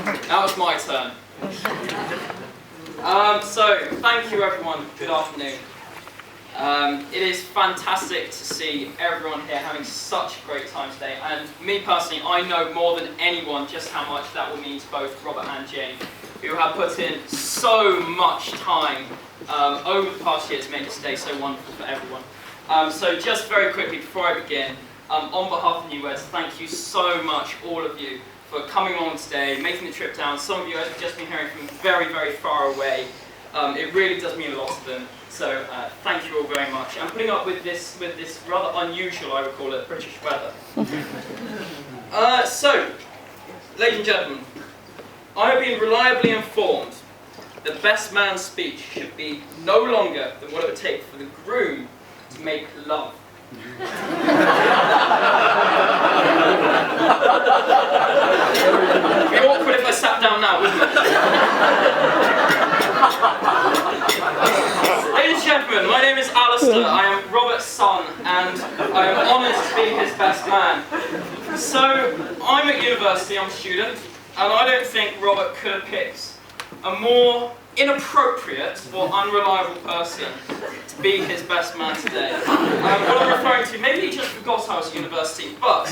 Now it's my turn. So, thank you everyone. Good afternoon. It is fantastic to see everyone here having such a great time today. And me personally, I know more than anyone just how much that will mean to both Robert and Jane, who have put in so much time over the past year to make this day so wonderful for everyone. So just very quickly before I begin, on behalf of New Words, thank you so much, all of you, for coming along today, making the trip down. Some of you have just been hearing from very, very far away. It really does mean a lot to them. So thank you all very much. And putting up with this rather unusual, I would call it, British weather. So, ladies and gentlemen, I have been reliably informed that best man's speech should be no longer than what it would take for the groom to make love. It'd be awkward if I sat down now, wouldn't it? Ladies and gentlemen, my name is Alistair. I am Robert's son, and I am honoured to be his best man. So, I'm at university, I'm a student, and I don't think Robert could have picked a more inappropriate or unreliable person to be his best man today. What I'm referring to, maybe he just forgot I was at university, but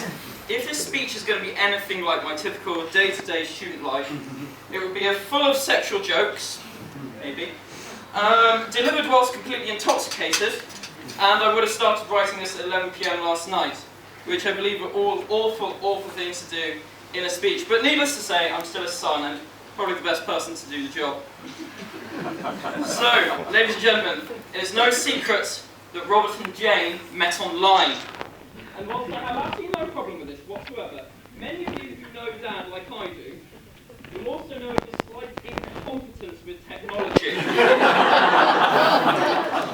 if this speech is going to be anything like my typical day-to-day student life, it would be full of sexual jokes, maybe, delivered whilst completely intoxicated, and I would have started writing this at 11 PM last night, which I believe are all awful, awful things to do in a speech. But needless to say, I'm still a son and probably the best person to do the job. So, ladies and gentlemen, it is no secret that Robert and Jane met online. And whilst I have absolutely no problem with this whatsoever, many of you who know Dad like I do, will also know his slight incompetence with technology.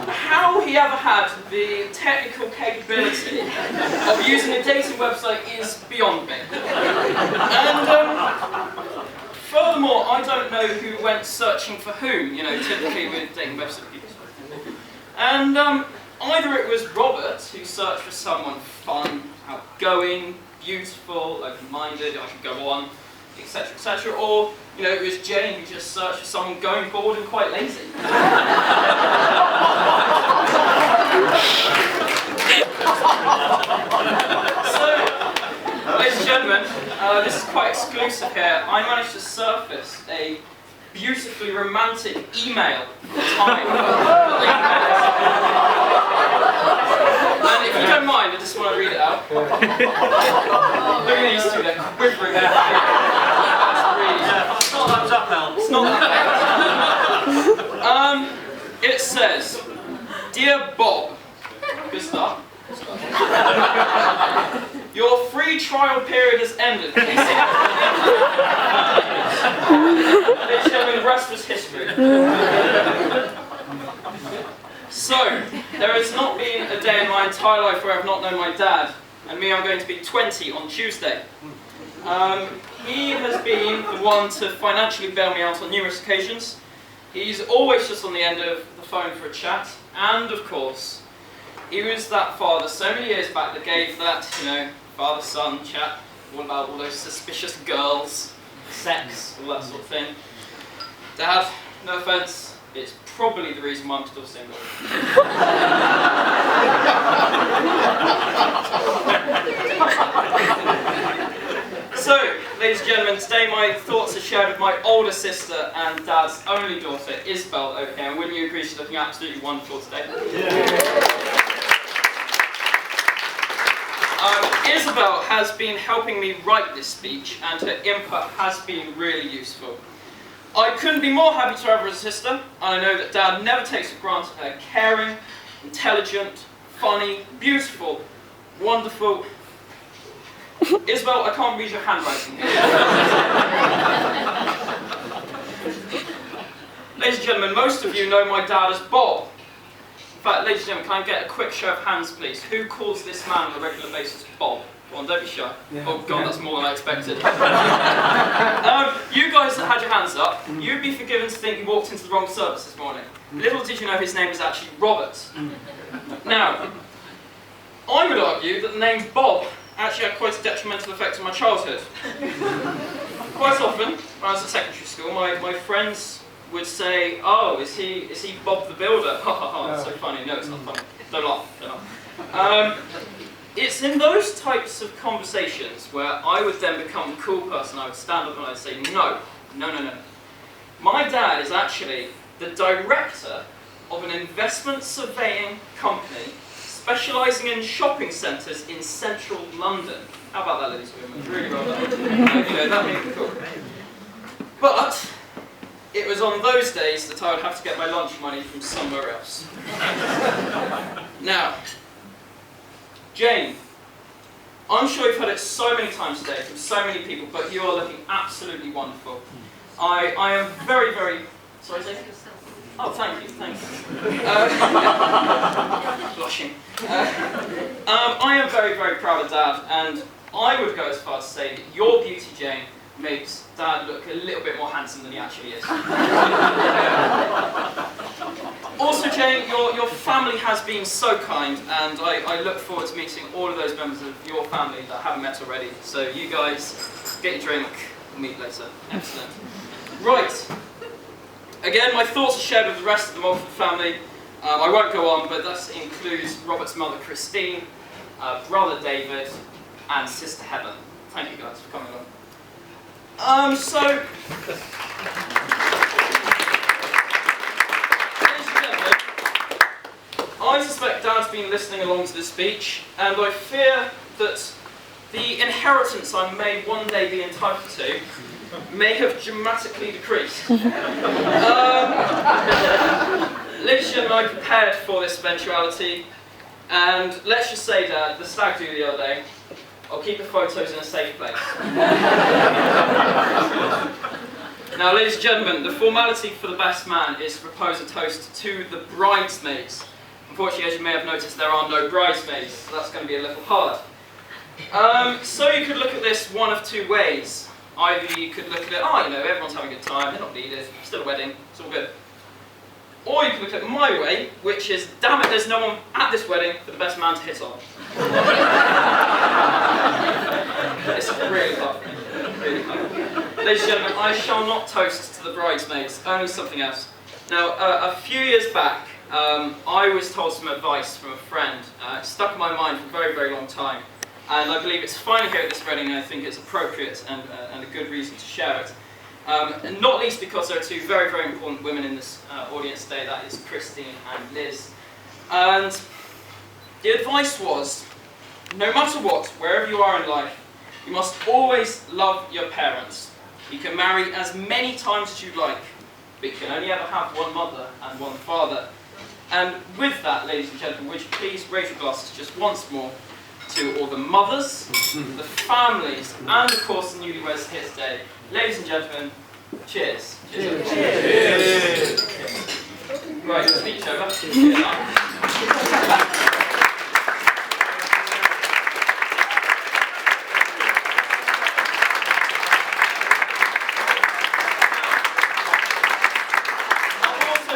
How he ever had the technical capability of using a dating website is beyond me. And furthermore, I don't know who went searching for whom, typically with dating website people. And either it was Robert who searched for someone fun, outgoing, beautiful, open-minded, I could go on, etc., or it was Jane who just searched for someone going bored and quite lazy. So, ladies and gentlemen, this is quite exclusive here. I managed to surface a beautifully romantic email at the time. And if you don't mind, I just want to read it out. Look at these two, they're quivering. It's not that uphill. It's not that. It says, "Dear Bob," good start. "Your free trial period has ended. The rest was history." So, there has not been a day in my entire life where I've not known my dad, and me, I'm going to be 20 on Tuesday. He has been the one to financially bail me out on numerous occasions. He's always just on the end of the phone for a chat, and of course, he was that father so many years back that gave that, father-son chat, all about all those suspicious girls, sex, all that sort of thing. Dad, no offence, it's probably the reason why I'm still single. So, ladies and gentlemen, today my thoughts are shared with my older sister and Dad's only daughter, Isabel, over here. And wouldn't you agree she's looking absolutely wonderful today? Yeah. Isabel has been helping me write this speech, and her input has been really useful. I couldn't be more happy to have her as a sister, and I know that Dad never takes for granted her caring, intelligent, funny, beautiful, wonderful. Isabel, I can't read your handwriting here. Ladies and gentlemen, most of you know my dad as Bob. In fact, ladies and gentlemen, can I get a quick show of hands, please? Who calls this man on a regular basis Bob? Go on, don't be shy. Yeah. Oh God, that's more than I expected. You guys that had your hands up, you'd be forgiven to think you walked into the wrong service this morning. Little did you know his name is actually Robert. Now, I would argue that the name Bob actually had quite a detrimental effect on my childhood. Quite often, when I was at secondary school, my friends would say, "Oh, is he Bob the Builder?" Ha ha ha, that's so funny. No, it's not funny. Don't laugh, don't laugh. It's in those types of conversations where I would then become the cool person. I would stand up and I'd say, no. My dad is actually the director of an investment surveying company specialising in shopping centres in central London. How about that, ladies and gentlemen? Really well done. That made me cool. But it was on those days that I would have to get my lunch money from somewhere else. Now, Jane, I'm sure you've heard it so many times today from so many people, but you are looking absolutely wonderful. I am very, very... Sorry, Jane? Oh, thank you, thanks. Blushing. I am very, very proud of Dad, and I would go as far as to say that your beauty, Jane, makes Dad look a little bit more handsome than he actually is. Also, Jane, your family has been so kind, and I look forward to meeting all of those members of your family that I haven't met already. So you guys, get your drink, we'll meet later. Excellent. Right. Again, my thoughts are shared with the rest of the Mulford family. I won't go on, but that includes Robert's mother, Christine, brother David, and sister Heather. Thank you guys for coming along. Ladies and gentlemen, I suspect Dad's been listening along to this speech, and I fear that the inheritance I may one day be entitled to may have dramatically decreased. Ladies and gentlemen, I prepared for this eventuality, and let's just say, Dad, the stag do the other day, I'll keep the photos in a safe place. Now, ladies and gentlemen, the formality for the best man is to propose a toast to the bridesmaids. Unfortunately, as you may have noticed, there are no bridesmaids, so that's going to be a little hard. So you could look at this one of two ways. Either you could look at it, everyone's having a good time, they're not needed, still a wedding, it's all good. Or you could look at it my way, which is, damn it, there's no one at this wedding for the best man to hit on. It's really hard for me, really hard. Ladies and gentlemen, I shall not toast to the bridesmaids, only something else. Now, a few years back, I was told some advice from a friend. It stuck in my mind for a very, very long time. And I believe it's finally here at this wedding, and I think it's appropriate and a good reason to share it. And not least because there are two very, very important women in this audience today, that is Christine and Liz. And the advice was, no matter what, wherever you are in life, you must always love your parents. You can marry as many times as you like, but you can only ever have one mother and one father. And with that, ladies and gentlemen, would you please raise your glasses just once more to all the mothers, the families, and of course the newlyweds here today. Ladies and gentlemen, cheers. Cheers. Cheers. Right, speech over.